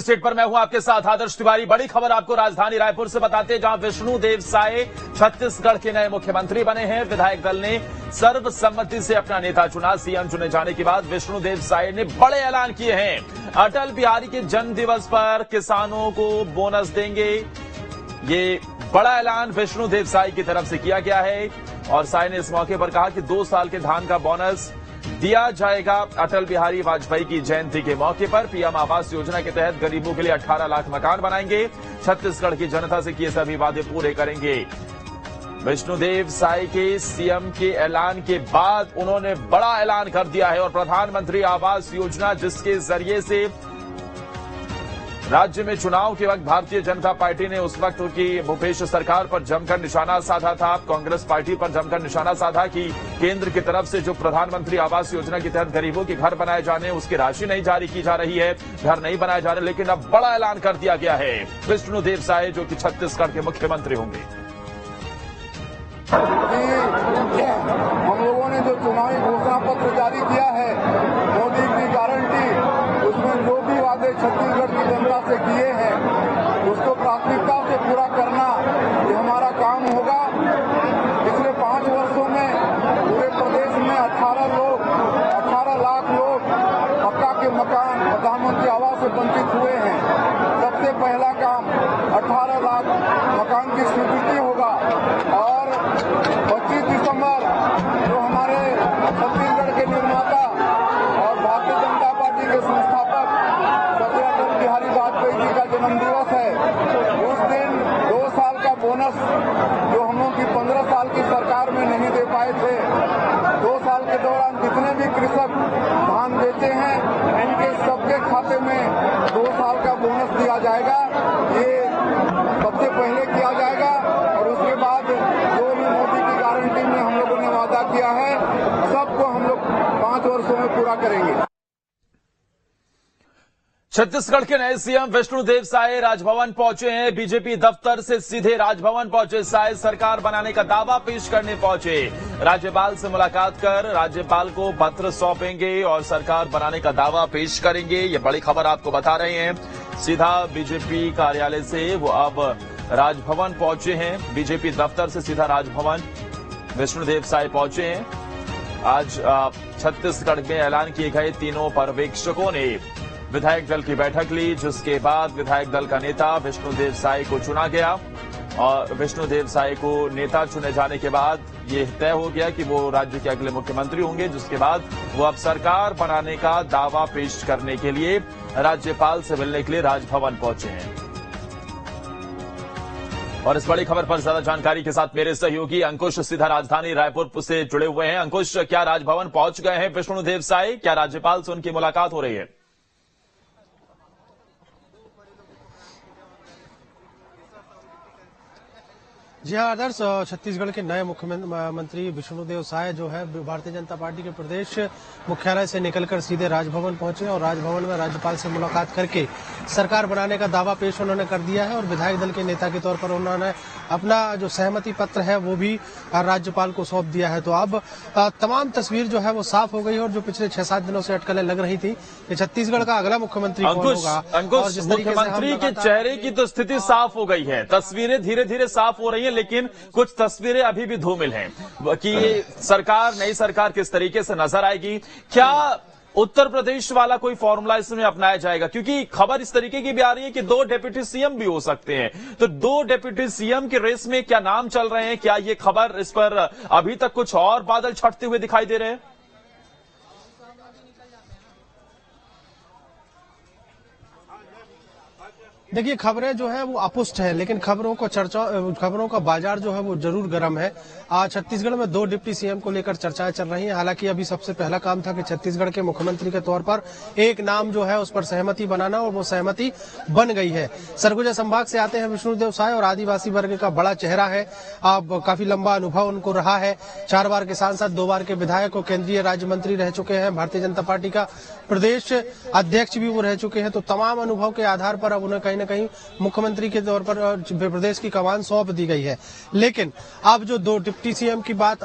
State पर मैं हूं आपके साथ आदर्श तिवारी। बड़ी खबर आपको राजधानी रायपुर से बताते हैं, जहां विष्णुदेव साय छत्तीसगढ़ के नए मुख्यमंत्री बने हैं। विधायक दल ने सर्वसम्मति से अपना नेता चुना। सीएम चुने जाने के बाद विष्णुदेव साय ने बड़े ऐलान किए हैं। अटल बिहारी के जन्म दिवस पर किसानों को बोनस देंगे, ये बड़ा ऐलान विष्णुदेव साय की तरफ से किया गया है। और साय ने इस मौके पर कहा कि 2 साल के धान का बोनस दिया जाएगा। अटल बिहारी वाजपेयी की जयंती के मौके पर पीएम आवास योजना के तहत गरीबों के लिए 18 लाख मकान बनाएंगे। छत्तीसगढ़ की जनता से किए सभी वादे पूरे करेंगे। विष्णुदेव साय के सीएम के ऐलान के बाद उन्होंने बड़ा ऐलान कर दिया है और प्रधानमंत्री आवास योजना, जिसके जरिए से राज्य में चुनाव के वक्त भारतीय जनता पार्टी ने उस वक्त की भूपेश सरकार पर जमकर निशाना साधा था, कांग्रेस पार्टी पर जमकर निशाना साधा कि केंद्र की तरफ से जो प्रधानमंत्री आवास योजना के तहत गरीबों के घर बनाए जाने, उसकी राशि नहीं जारी की जा रही है, घर नहीं बनाए जा रहे। लेकिन अब बड़ा ऐलान कर दिया गया है विष्णुदेव साय, जो कि छत्तीसगढ़ के मुख्यमंत्री होंगे। हम लोगों ने जो चुनावी घोषणा पत्र जारी किया है, मोदी की गारंटी, उसमें जो भी वादे छत्तीसगढ़ की जनता से किए हैं, उसको प्राथमिकता से पूरा करना, ये हमारा काम होगा। पिछले 5 वर्षों में पूरे प्रदेश में 18 लाख लोग पक्का के मकान प्रधानमंत्री आवास से वंचित हुए हैं। सबसे पहला काम 18 लाख मकान की स्वीकृति होगा। और 25 दिसंबर जो हमारे छत्तीसगढ़ के निर्माता और भारतीय जनता पार्टी के संस्थापक स्वर्गीय अटल बिहारी वाजपेयी जी का जन्मदिवस है, उस दिन 2 साल का बोनस जो हम लोग की 15 साल की सरकार में नहीं दे पाए थे, 2 साल के दौरान जितने भी कृषक धान बेचे हैं, उनके सबके खाते में 2 साल का बोनस दिया जाएगा। ये सबसे पहले किया जाएगा और उसके बाद जो भी मोदी की गारंटी में हम लोगों ने वादा किया है, सबको हम लोग 5 वर्षों में पूरा करेंगे। छत्तीसगढ़ के नए सीएम विष्णुदेव साय राजभवन पहुंचे हैं। बीजेपी दफ्तर से सीधे राजभवन पहुंचे साय सरकार बनाने का दावा पेश करने पहुंचे। राज्यपाल से मुलाकात कर राज्यपाल को पत्र सौंपेंगे और सरकार बनाने का दावा पेश करेंगे। ये बड़ी खबर आपको बता रहे हैं। सीधा बीजेपी कार्यालय से वो अब राजभवन पहुंचे हैं। बीजेपी दफ्तर से सीधा राजभवन विष्णुदेव साय पहुंचे हैं। आज छत्तीसगढ़ में ऐलान किए गए तीनों पर्यवेक्षकों ने विधायक दल की बैठक ली, जिसके बाद विधायक दल का नेता विष्णुदेव साय को चुना गया। और विष्णुदेव साय को नेता चुने जाने के बाद ये तय हो गया कि वो राज्य के अगले मुख्यमंत्री होंगे, जिसके बाद वो अब सरकार बनाने का दावा पेश करने के लिए राज्यपाल से मिलने के लिए राजभवन पहुंचे हैं। और इस बड़ी खबर पर ज्यादा जानकारी के साथ मेरे सहयोगी अंकुश सीधा राजधानी रायपुर से जुड़े हुए हैं। अंकुश, क्या राजभवन पहुंच गए हैं विष्णुदेव साय? क्या राज्यपाल से उनकी मुलाकात हो रही है? जी हाँ आदर्श, छत्तीसगढ़ के नए मुख्यमंत्री विष्णुदेव साय जो है भारतीय जनता पार्टी के प्रदेश मुख्यालय से निकलकर सीधे राजभवन पहुंचे और राजभवन में राज्यपाल से मुलाकात करके सरकार बनाने का दावा पेश उन्होंने कर दिया है। और विधायक दल के नेता के तौर पर उन्होंने अपना जो सहमति पत्र है वो भी राज्यपाल को सौंप दिया है। तो अब तमाम तस्वीर जो है वो साफ हो गई है। और जो पिछले 6-7 दिनों से अटकलें लग रही थी कि छत्तीसगढ़ का अगला मुख्यमंत्री कौन होगा, अंकुश, मुख्यमंत्री के चेहरे की तो स्थिति साफ हो गई है, तस्वीरें धीरे धीरे साफ हो रही है, लेकिन कुछ तस्वीरें अभी भी धूमिल हैं कि ये सरकार, नई सरकार किस तरीके से नजर आएगी। क्या उत्तर प्रदेश वाला कोई फॉर्मूला इसमें अपनाया जाएगा? क्योंकि खबर इस तरीके की भी आ रही है कि 2 डिप्टी सीएम भी हो सकते हैं। तो 2 डिप्टी सीएम के रेस में क्या नाम चल रहे हैं? क्या ये खबर, इस पर अभी तक कुछ और बादल छटते हुए दिखाई दे रहे हैं? देखिए, खबरें जो है वो अपुष्ट है, लेकिन खबरों का बाजार जो है वो जरूर गर्म है। आज छत्तीसगढ़ में 2 डिप्टी सीएम को लेकर चर्चाएं चल रही हैं। हालांकि अभी सबसे पहला काम था कि छत्तीसगढ़ के मुख्यमंत्री के तौर पर एक नाम जो है उस पर सहमति बनाना, और वो सहमति बन गई है। सरगुजा संभाग से आते हैं विष्णुदेव साय और आदिवासी वर्ग का बड़ा चेहरा है। अब काफी लंबा अनुभव उनको रहा है। 4 बार के सांसद, 2 बार के विधायक और केंद्रीय राज्य मंत्री रह चुके हैं। भारतीय जनता पार्टी का प्रदेश अध्यक्ष भी वो रह चुके हैं। तो तमाम अनुभव के आधार पर अब उन्हें कहीं ना कहीं मुख्यमंत्री के तौर पर प्रदेश की कमान सौंप दी गई है। लेकिन अब जो 2 डिप्टी सीएम की बात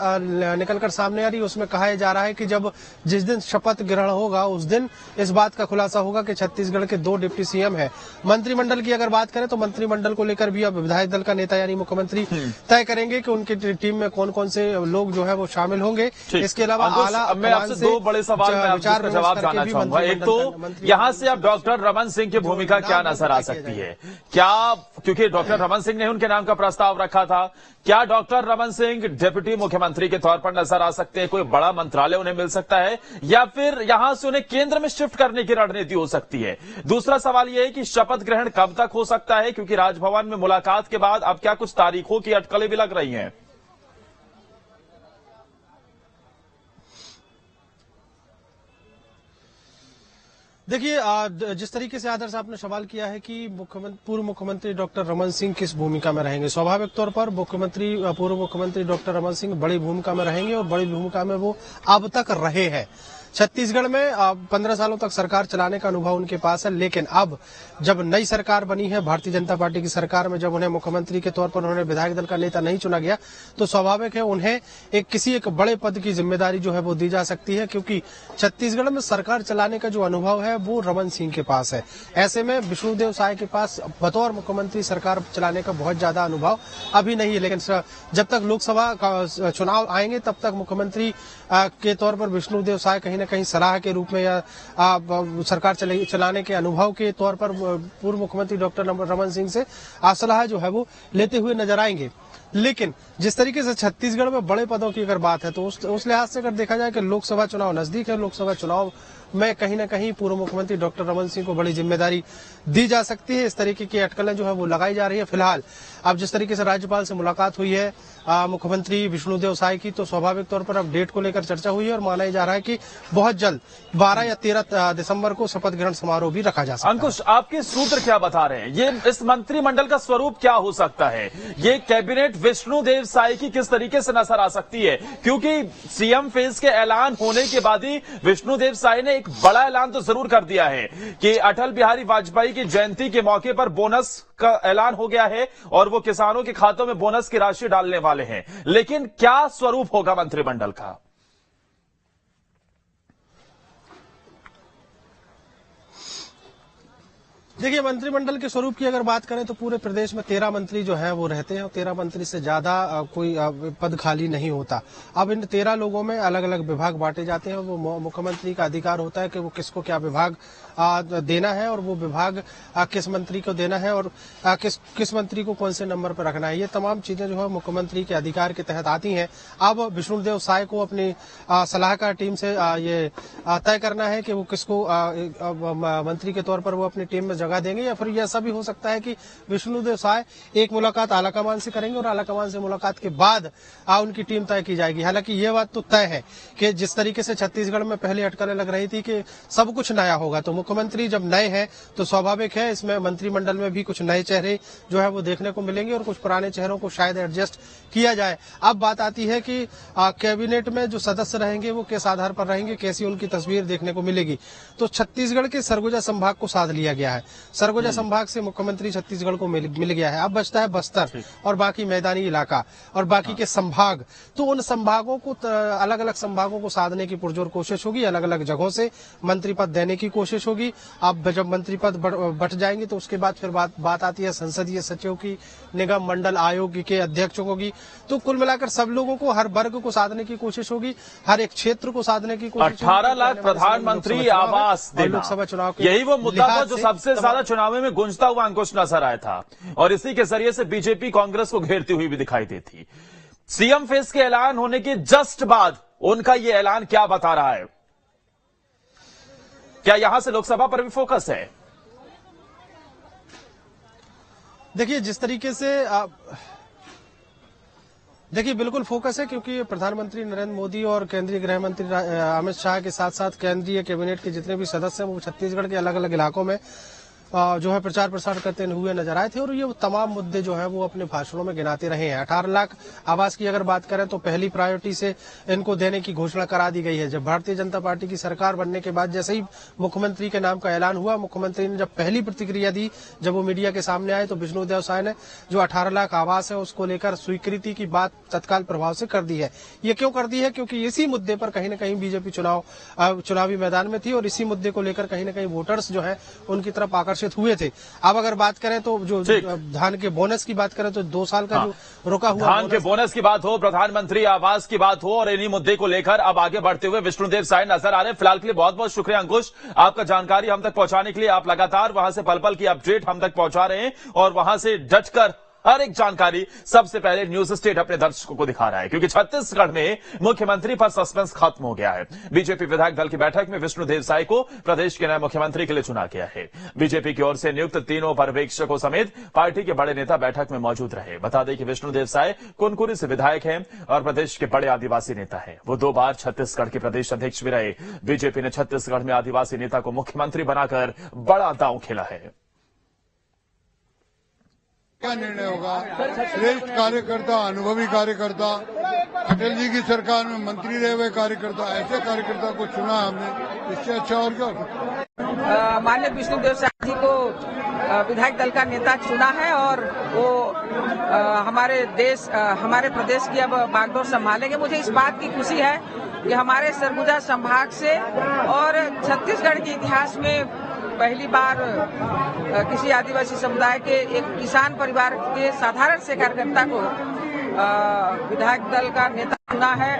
निकलकर सामने आ रही है, उसमें कहा जा रहा है कि जब जिस दिन शपथ ग्रहण होगा उस दिन इस बात का खुलासा होगा कि छत्तीसगढ़ के 2 डिप्टी सीएम है। मंत्रिमंडल की अगर बात करें तो मंत्रिमंडल को लेकर भी अब विधायक दल का नेता यानी मुख्यमंत्री तय करेंगे कि उनकी टीम में कौन कौन से लोग जो है वो शामिल होंगे। इसके अलावा आला मैं आपसे 2 बड़े सवाल में जवाब जानना चाहूंगा। एक तो यहाँ से अब डॉक्टर रमन सिंह की भूमिका क्या नजर आ सकती है? क्या, क्योंकि डॉक्टर रमन सिंह ने उनके नाम का प्रस्ताव रखा था, क्या डॉक्टर रमन सिंह डिप्टी मुख्यमंत्री के तौर पर नजर आ सकते हैं? कोई बड़ा मंत्रालय उन्हें मिल सकता है या फिर यहां से उन्हें केंद्र में शिफ्ट करने की रणनीति हो सकती है? दूसरा सवाल यह है कि शपथ ग्रहण कब तक हो सकता है, क्योंकि राजभवन में मुलाकात के बाद अब क्या कुछ तारीखों की अटकलें भी लग रही हैं? देखिए, जिस तरीके से आदर्श आपने सवाल किया है कि पूर्व मुख्यमंत्री डॉक्टर रमन सिंह किस भूमिका में रहेंगे, स्वाभाविक तौर पर पूर्व मुख्यमंत्री डॉक्टर रमन सिंह बड़ी भूमिका में रहेंगे और बड़ी भूमिका में वो अब तक रहे हैं। छत्तीसगढ़ में 15 सालों तक सरकार चलाने का अनुभव उनके पास है, लेकिन अब जब नई सरकार बनी है भारतीय जनता पार्टी की सरकार में, जब उन्हें मुख्यमंत्री के तौर पर उन्हें विधायक दल का नेता नहीं चुना गया तो स्वाभाविक है उन्हें किसी एक बड़े पद की जिम्मेदारी जो है वो दी जा सकती है, क्योंकि छत्तीसगढ़ में सरकार चलाने का जो अनुभव है वो रमन सिंह के पास है। ऐसे में विष्णुदेव साय के पास बतौर मुख्यमंत्री सरकार चलाने का बहुत ज्यादा अनुभव अभी नहीं है, लेकिन जब तक लोकसभा का चुनाव आएंगे तब तक मुख्यमंत्री के तौर पर विष्णुदेव साय कहीं न कहीं सलाह के रूप में या सरकार चलाने के अनुभव के तौर पर पूर्व मुख्यमंत्री डॉक्टर रमन सिंह से सलाह जो है वो लेते हुए नजर आएंगे। लेकिन जिस तरीके से छत्तीसगढ़ में बड़े पदों की अगर बात है तो उस लिहाज से अगर देखा जाए कि लोकसभा चुनाव नजदीक है, लोकसभा चुनाव में कहीं न कहीं पूर्व मुख्यमंत्री डॉक्टर रमन सिंह को बड़ी जिम्मेदारी दी जा सकती है। इस तरीके की अटकलें जो है वो लगाई जा रही है। फिलहाल अब जिस तरीके से राज्यपाल से मुलाकात हुई है मुख्यमंत्री विष्णुदेव साय की, तो स्वाभाविक तौर पर अब डेट को लेकर चर्चा हुई है और माना जा रहा है कि बहुत जल्द 12 या 13 दिसंबर को शपथ ग्रहण समारोह भी रखा जा सकता है। अंकुश, आपके सूत्र क्या बता रहे हैं? ये इस मंत्रिमंडल का स्वरूप क्या हो सकता है? ये कैबिनेट विष्णुदेव साय की किस तरीके से नजर आ सकती है? क्योंकि सीएम फेज के ऐलान होने के बाद ही विष्णुदेव साय ने एक बड़ा ऐलान तो जरूर कर दिया है कि अटल बिहारी वाजपेयी की जयंती के मौके पर बोनस का ऐलान हो गया है और वो किसानों के खातों में बोनस की राशि डालने वाले हैं। लेकिन क्या स्वरूप होगा मंत्रिमंडल का? देखिए, मंत्रिमंडल के स्वरूप की अगर बात करें तो पूरे प्रदेश में 13 मंत्री जो है वो रहते हैं और 13 मंत्री से ज्यादा कोई पद खाली नहीं होता। अब इन 13 लोगों में अलग अलग विभाग बांटे जाते हैं। वो मुख्यमंत्री का अधिकार होता है कि वो किसको क्या विभाग देना है और वो विभाग किस मंत्री को देना है और किस मंत्री को कौन से नंबर पर रखना है। ये तमाम चीजें जो है मुख्यमंत्री के अधिकार के तहत आती हैं। अब विष्णुदेव साय को अपनी सलाहकार टीम से ये तय करना है कि वो किसको मंत्री के तौर पर वो अपनी टीम में जगह देंगे, या फिर ऐसा भी हो सकता है कि विष्णुदेव साय एक मुलाकात आलाकमान से करेंगे और आलाकमान से मुलाकात के बाद उनकी टीम तय की जाएगी। हालांकि ये बात तो तय है कि जिस तरीके से छत्तीसगढ़ में पहले अटकलें लग रही थी कि सब कुछ नया होगा, तो मुख्यमंत्री जब नए हैं तो स्वाभाविक है इसमें मंत्रिमंडल में भी कुछ नए चेहरे जो है वो देखने को मिलेंगे और कुछ पुराने चेहरों को शायद एडजस्ट किया जाए। अब बात आती है कि कैबिनेट में जो सदस्य रहेंगे वो किस आधार पर रहेंगे, कैसी उनकी तस्वीर देखने को मिलेगी। तो छत्तीसगढ़ के सरगुजा संभाग को साध लिया गया है। सरगुजा संभाग से मुख्यमंत्री छत्तीसगढ़ को मिल गया है। अब बचता है बस्तर और बाकी मैदानी इलाका और बाकी के संभाग। तो उन संभागों को अलग अलग संभागों को साधने की पुरजोर कोशिश होगी, अलग अलग जगहों से मंत्री पद देने की कोशिश होगी। अब जब मंत्री पद बट जाएंगे तो उसके बाद फिर बात आती है संसदीय सचिव की, निगम मंडल आयोग के अध्यक्षों की। तो कुल मिलाकर सब लोगों को, हर वर्ग को साधने की कोशिश होगी, हर एक क्षेत्र को साधने की कोशिश। 18 लाख प्रधानमंत्री आवास देना, लोकसभा चुनाव यही वो मुद्दा था जो सबसे ज्यादा चुनाव में गूंजता हुआ अंकुश नजर आया था और इसी के जरिए से बीजेपी कांग्रेस को घेरती हुई भी दिखाई देती। सीएम फेस के ऐलान होने के जस्ट बाद उनका यह ऐलान क्या बता रहा है? क्या यहां से लोकसभा पर भी फोकस है? देखिए, जिस तरीके से देखिए बिल्कुल फोकस है, क्योंकि प्रधानमंत्री नरेंद्र मोदी और केंद्रीय गृह मंत्री अमित शाह के साथ साथ केंद्रीय कैबिनेट के जितने भी सदस्य हैं वो छत्तीसगढ़ के अलग अलग इलाकों में जो है प्रचार प्रसार करते हुए नजर आए थे और ये तमाम मुद्दे जो है वो अपने भाषणों में गिनाते रहे हैं। 18 लाख आवास की अगर बात करें तो पहली प्रायोरिटी से इनको देने की घोषणा करा दी गई है। जब भारतीय जनता पार्टी की सरकार बनने के बाद जैसे ही मुख्यमंत्री के नाम का ऐलान हुआ, मुख्यमंत्री ने जब पहली प्रतिक्रिया दी, जब वो मीडिया के सामने आए, तो विष्णुदेव साय ने जो 18 लाख आवास है उसको लेकर स्वीकृति की बात तत्काल प्रभाव से कर दी है। ये क्यों कर दी है? क्योंकि इसी मुद्दे पर कहीं न कहीं बीजेपी चुनावी मैदान में थी और इसी मुद्दे को लेकर कहीं न कहीं वोटर्स जो है उनकी तरफ आकर्षित हुए थे। अब अगर बात करें तो जो धान के बोनस की बात करें तो 2 साल का जो रुका हुआ धान के बोनस की बात हो, प्रधानमंत्री आवास की बात हो और इन्हीं मुद्दे को लेकर अब आगे बढ़ते हुए विष्णुदेव साय नजर आ रहे हैं। फिलहाल के लिए बहुत बहुत शुक्रिया अंकुश, आपका जानकारी हम तक पहुंचाने के लिए। आप लगातार वहां से पल पल की अपडेट हम तक पहुंचा रहे हैं और वहां से डटकर हर एक जानकारी सबसे पहले न्यूज स्टेट अपने दर्शकों को दिखा रहा है, क्योंकि छत्तीसगढ़ में मुख्यमंत्री पर सस्पेंस खत्म हो गया है। बीजेपी विधायक दल की बैठक में विष्णुदेव साय को प्रदेश के नए मुख्यमंत्री के लिए चुना गया है। बीजेपी की ओर से नियुक्त तीनों पर्यवेक्षकों समेत पार्टी के बड़े नेता बैठक में मौजूद रहे। बता दें कि विष्णुदेव साय कुनकुरी से विधायक हैं और प्रदेश के बड़े आदिवासी नेता है। वो 2 बार छत्तीसगढ़ के प्रदेश अध्यक्ष भी रहे। बीजेपी ने छत्तीसगढ़ में आदिवासी नेता को मुख्यमंत्री बनाकर बड़ा दांव खेला है। क्या निर्णय होगा? श्रेष्ठ कार्यकर्ता, अनुभवी कार्यकर्ता, अटल जी की सरकार में मंत्री रहे हुए कार्यकर्ता, ऐसे कार्यकर्ता को चुना हमने, इससे अच्छा और क्या हो सकता? माननीय विष्णुदेव साय जी को विधायक दल का नेता चुना है और वो हमारे प्रदेश की अब बागडोर संभालेंगे। मुझे इस बात की खुशी है कि हमारे सरगुजा संभाग से और छत्तीसगढ़ के इतिहास में पहली बार किसी आदिवासी समुदाय के एक किसान परिवार के साधारण से कार्यकर्ता को विधायक दल का नेता चुना है,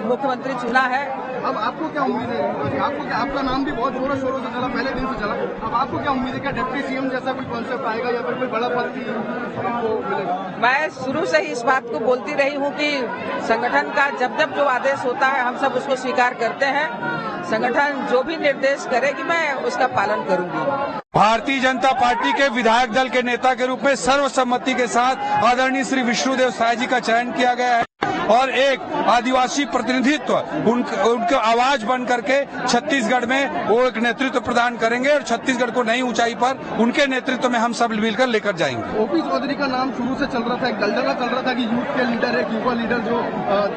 मुख्यमंत्री चुना है। अब आपको क्या उम्मीद है? आपका नाम भी बहुत जोरों शोरों से चला, पहले दिन से चला। अब आपको क्या उम्मीद है? क्या डिप्टी सीएम जैसा कोई कॉन्सेप्ट आएगा या फिर कोई बड़ा पद आपको मिलेगा? मैं शुरू से ही इस बात को बोलती रही हूँ कि संगठन का जब जब जो आदेश होता है हम सब उसको स्वीकार करते हैं। संगठन जो भी निर्देश करेगी मैं उसका पालन करूंगी। भारतीय जनता पार्टी के विधायक दल के नेता के रूप में सर्वसम्मति के साथ आदरणीय श्री विष्णुदेव साय जी का चयन किया गया है और एक आदिवासी प्रतिनिधित्व उनके आवाज बन करके छत्तीसगढ़ में वो एक नेतृत्व प्रदान करेंगे और छत्तीसगढ़ को नई ऊंचाई पर उनके नेतृत्व में हम सब मिलकर लेकर जाएंगे। ओपी चौधरी का नाम शुरू से चल रहा था, एक दलदला चल रहा था कि यूथ के लीडर है, युवा लीडर जो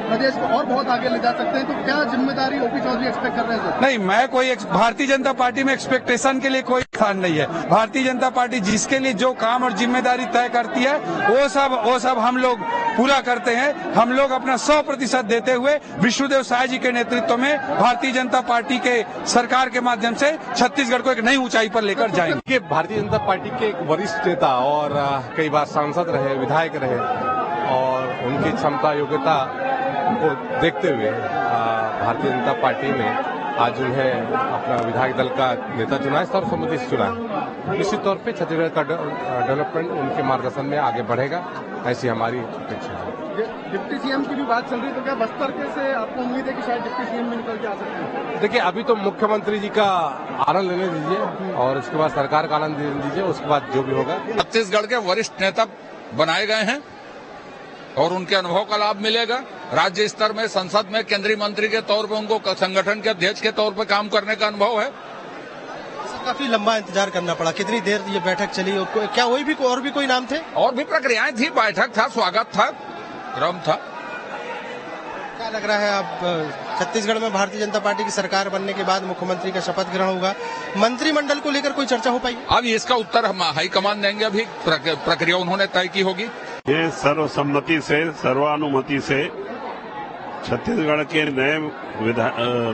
प्रदेश को और बहुत आगे ले जा सकते हैं, तो क्या जिम्मेदारी ओपी चौधरी एक्सपेक्ट कर रहे हैं? नहीं, मैं कोई भारतीय जनता पार्टी में एक्सपेक्टेशन के लिए कोई स्थान नहीं है। भारतीय जनता पार्टी जिसके लिए जो काम और जिम्मेदारी तय करती है वो सब हम लोग पूरा करते हैं। हम लोग अपना 100% देते हुए विष्णुदेव साय जी के नेतृत्व में भारतीय जनता पार्टी के सरकार के माध्यम से छत्तीसगढ़ को एक नई ऊंचाई पर लेकर जाएंगे। भारतीय जनता पार्टी के एक वरिष्ठ नेता और कई बार सांसद रहे, विधायक रहे और उनकी क्षमता योग्यता को देखते हुए भारतीय जनता पार्टी में आज उन्हें अपना विधायक दल का नेता चुना है, सर्वसम्मति से चुना है। निश्चित तौर पे छत्तीसगढ़ का डेवलपमेंट उनके मार्गदर्शन में आगे बढ़ेगा, ऐसी हमारी अपेक्षा है। डिप्टी सीएम की भी बात चल रही है, तो क्या बस्तर के से आपको उम्मीद है कि शायद डिप्टी सीएम भी निकल के आ सकते हैं? देखिए, अभी तो मुख्यमंत्री जी का आनंद लेने दीजिए और उसके बाद सरकार का आनंद लेने दीजिए, उसके बाद जो भी होगा। छत्तीसगढ़ के वरिष्ठ नेता बनाए गए हैं और उनके अनुभव का लाभ मिलेगा। राज्य स्तर में संसद में केंद्रीय मंत्री के तौर पर उनको संगठन के अध्यक्ष के तौर पर काम करने का अनुभव है। काफी लंबा इंतजार करना पड़ा, कितनी देर ये बैठक चली? क्या और भी कोई नाम थे? और भी प्रक्रियाएं थी, बैठक था, स्वागत था, क्रम था। क्या लग रहा है अब छत्तीसगढ़ में भारतीय जनता पार्टी की सरकार बनने के बाद मुख्यमंत्री का शपथ ग्रहण होगा, मंत्रिमंडल को लेकर कोई चर्चा हो पाई? अब इसका उत्तर हम हाईकमान देंगे, अभी प्रक्रिया उन्होंने तय की होगी। ये सर्वसम्मति से, सर्वानुमति से छत्तीसगढ़ के नए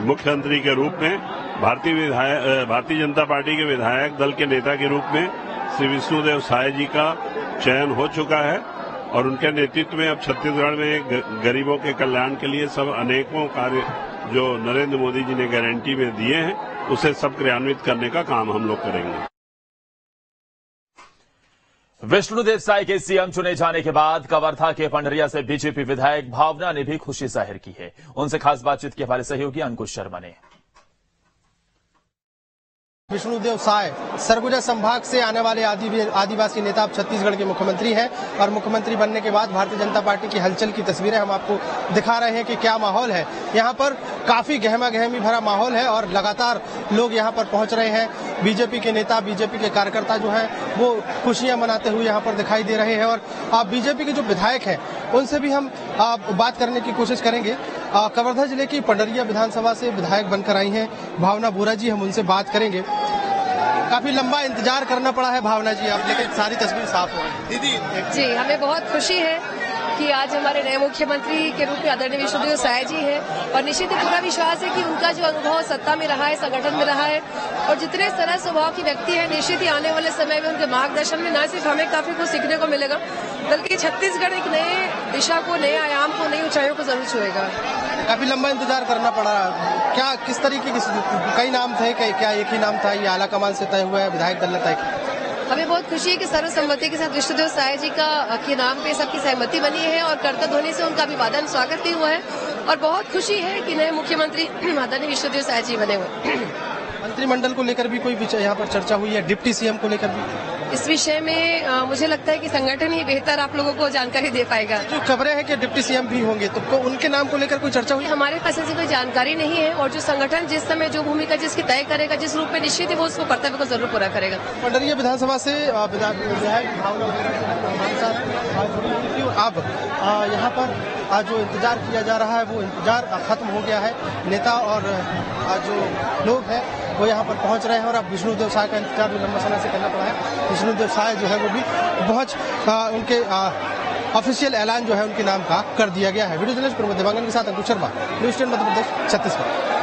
मुख्यमंत्री के रूप में भारतीय जनता पार्टी के विधायक दल के नेता के रूप में श्री विष्णुदेव साय जी का चयन हो चुका है और उनके नेतृत्व में अब छत्तीसगढ़ में गरीबों के कल्याण के लिए सब अनेकों कार्य जो नरेंद्र मोदी जी ने गारंटी में दिए हैं उसे सब क्रियान्वित करने का काम हम लोग करेंगे। विष्णुदेव साय के सीएम चुने जाने के बाद कवर्धा के पंडरिया से बीजेपी विधायक भावना ने भी खुशी जाहिर की है। उनसे खास बातचीत की हमारे सहयोगी अंकुश शर्मा ने। विष्णुदेव साय सरगुजा संभाग से आने वाले आदिवासी नेता अब छत्तीसगढ़ के मुख्यमंत्री हैं और मुख्यमंत्री बनने के बाद भारतीय जनता पार्टी की हलचल की तस्वीरें हम आपको दिखा रहे हैं कि क्या माहौल है। यहाँ पर काफी गहमा गहमी भरा माहौल है और लगातार लोग यहाँ पर पहुंच रहे हैं। बीजेपी के नेता, बीजेपी के कार्यकर्ता जो हैं वो खुशियां मनाते हुए यहाँ पर दिखाई दे रहे हैं और बीजेपी के जो विधायक हैं उनसे भी हम बात करने की कोशिश करेंगे। कवर्धा जिले की पंडरिया विधानसभा से विधायक बनकर आई हैं भावना बोरा जी, हम उनसे बात करेंगे। काफी लंबा इंतजार करना पड़ा है भावना जी आप, लेकिन सारी तस्वीर साफ हो गई। दीदी जी, हमें बहुत खुशी है कि आज हमारे नए मुख्यमंत्री के रूप में आदरणीय विष्णुदेव साय जी हैं और निश्चित ही पूरा विश्वास है कि उनका जो अनुभव सत्ता में रहा है, संगठन में रहा है और जितने सरल स्वभाव की व्यक्ति है, निश्चित ही आने वाले समय में उनके मार्गदर्शन में न सिर्फ हमें काफी कुछ सीखने को मिलेगा बल्कि छत्तीसगढ़ एक नए दिशा को, नए आयाम को, नई ऊंचाइयों को जरूर छुएगा। काफी लंबा इंतजार करना पड़ा, क्या किस तरीके की, कई नाम थे, क्या एक ही नाम था, ये आला कमान से तय हुआ है, विधायक दल ने तय किया? हमें बहुत खुशी है कि सर्वसम्मति के साथ विष्णुदेव साय जी के नाम पे सबकी सहमति बनी है और करतब ध्वनि से उनका अभिवादन स्वागत भी हुआ है और बहुत खुशी है कि नए मुख्यमंत्री आदरणीय विष्णुदेव साय जी बने हुए। मंत्रिमंडल को लेकर भी कोई यहाँ पर चर्चा हुई है, डिप्टी सीएम को लेकर भी? इस विषय में मुझे लगता है कि संगठन ही बेहतर आप लोगों को जानकारी दे पाएगा। जो खबरें हैं कि डिप्टी सीएम भी होंगे, तो उनके नाम को लेकर कोई चर्चा हुई? हमारे पास ऐसी कोई जानकारी नहीं है और जो संगठन जिस समय जो भूमिका जिसकी तय करेगा, जिस रूप में, निश्चित ही वो उसको कर्तव्य को जरूर पूरा करेगा। पंडरिया विधानसभा से विधायक अब यहाँ पर जो इंतजार किया जा रहा है वो इंतजार खत्म हो गया है। नेता और जो लोग हैं वो यहाँ पर पहुँच रहे हैं और अब विष्णुदेव साय का इंतजार भी लंबा समय से करना पड़ा है। विष्णुदेव साय जो है वो भी पहुँच उनके ऑफिशियल ऐलान जो है उनके नाम का कर दिया गया है। वीडियो जर्नलिस्ट प्रमोद देवांगन के साथ अंकुश शर्मा, न्यूज़ 10 मध्य प्रदेश, छत्तीसगढ़।